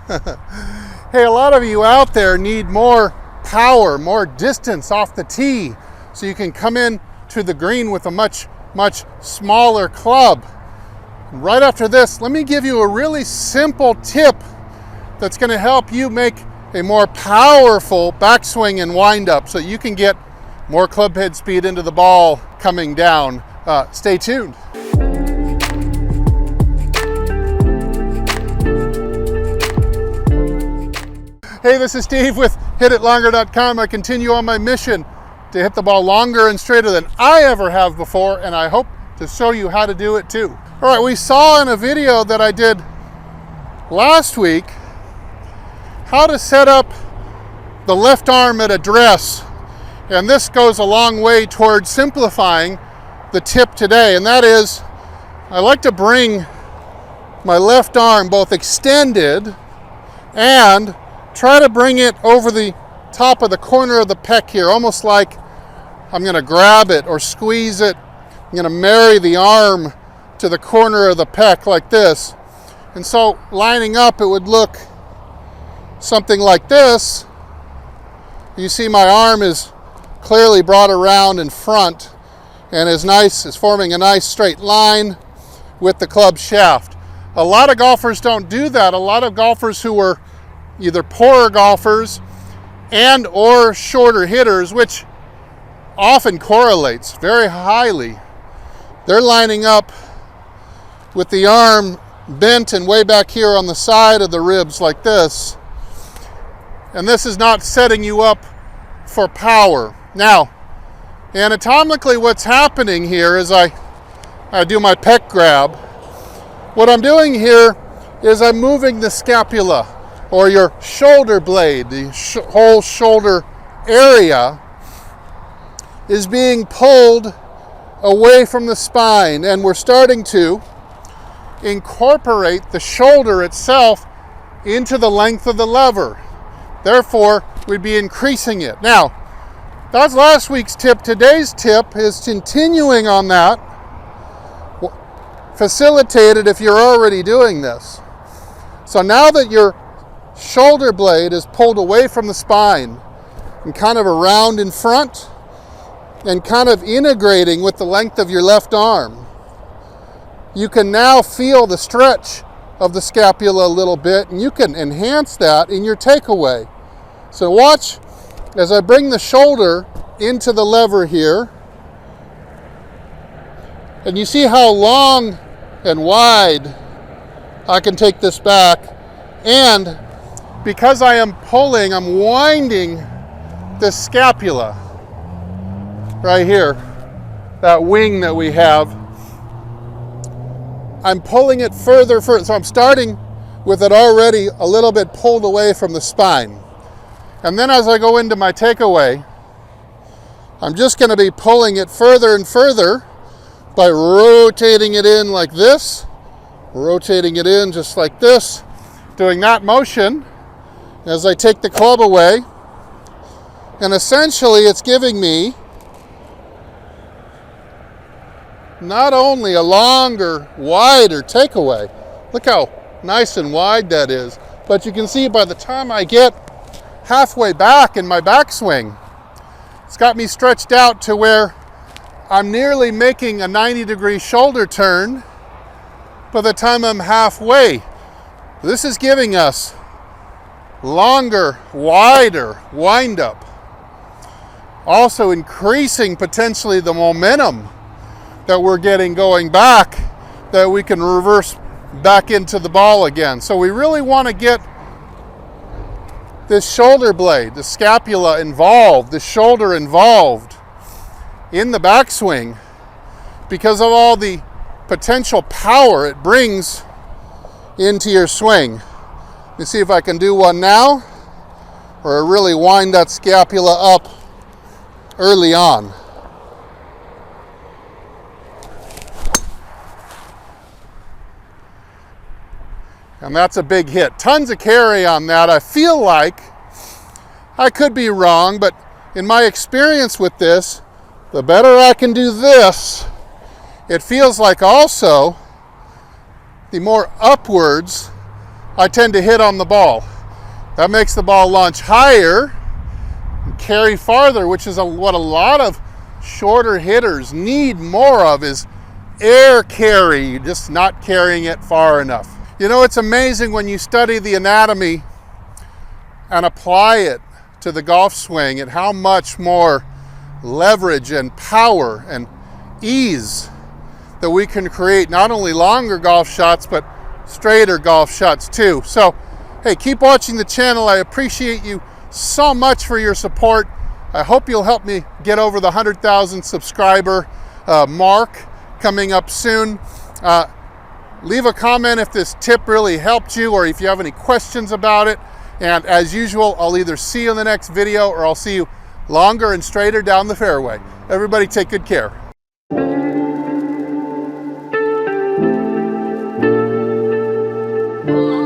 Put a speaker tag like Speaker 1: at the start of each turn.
Speaker 1: Hey, a lot of you out there need more power, more distance off the tee, so you can come in to the green with a much smaller club. Right after this, let me give you a really simple tip that's going to help you make a more powerful backswing and wind up so you can get more club head speed into the ball coming down. Stay tuned. Hey, this is Steve with HitItLonger.com. I continue on my mission to hit the ball longer and straighter than I ever have before, and I hope to show you how to do it too. All right, we saw in a video that I did last week how to set up the left arm at address, and this goes a long way towards simplifying the tip today, and that is I like to bring my left arm both extended and try to bring it over the top of the corner of the pec here, almost like I'm going to grab it or squeeze it. I'm going to marry the arm to the corner of the pec like this. And so lining up, it would look something like this. You see my arm is clearly brought around in front and is forming a nice straight line with the club shaft. A lot of golfers don't do that. A lot of golfers who are either poorer golfers and or shorter hitters, which often correlates very highly, they're lining up with the arm bent and way back here on the side of the ribs like this. And this is not setting you up for power. Now, anatomically, what's happening here is I do my pec grab. What I'm doing here is I'm moving the scapula, or your shoulder blade. The whole shoulder area is being pulled away from the spine, and we're starting to incorporate the shoulder itself into the length of the lever. Therefore, we'd be increasing it. Now, that's last week's tip. Today's tip is continuing on that, facilitated if you're already doing this. So now that your shoulder blade is pulled away from the spine and kind of around in front and kind of integrating with the length of your left arm, you can now feel the stretch of the scapula a little bit, and you can enhance that in your takeaway. So watch as I bring the shoulder into the lever here, and you see how long and wide I can take this back, and because I am pulling, I'm winding the scapula right here, that wing that we have. I'm pulling it further. So I'm starting with it already a little bit pulled away from the spine. And then as I go into my takeaway, I'm just going to be pulling it further and further by rotating it in like this, rotating it in just like this, doing that motion as I take the club away. And essentially it's giving me not only a longer, wider takeaway, look how nice and wide that is, but you can see by the time I get halfway back in my backswing, it's got me stretched out to where I'm nearly making a 90-degree shoulder turn by the time I'm halfway. This is giving us longer, wider wind up, also increasing potentially the momentum that we're getting going back, that we can reverse back into the ball again. So we really want to get this shoulder blade, the scapula involved, the shoulder involved in the backswing because of all the potential power it brings into your swing. Let me see if I can do one now, or really wind that scapula up early on. And that's a big hit. Tons of carry on that. I feel like, I could be wrong, but in my experience with this, the better I can do this, it feels like also the more upwards I tend to hit on the ball. That makes the ball launch higher and carry farther, which is what a lot of shorter hitters need more of, is air carry, just not carrying it far enough. You know, it's amazing when you study the anatomy and apply it to the golf swing and how much more leverage and power and ease that we can create, not only longer golf shots, but straighter golf shots too. So, hey, keep watching the channel. I appreciate you so much for your support. I hope you'll help me get over the 100,000 subscriber mark coming up soon. Leave a comment if this tip really helped you, or if you have any questions about it. And as usual, I'll either see you in the next video or I'll see you longer and straighter down the fairway. Everybody take good care.
Speaker 2: Oh.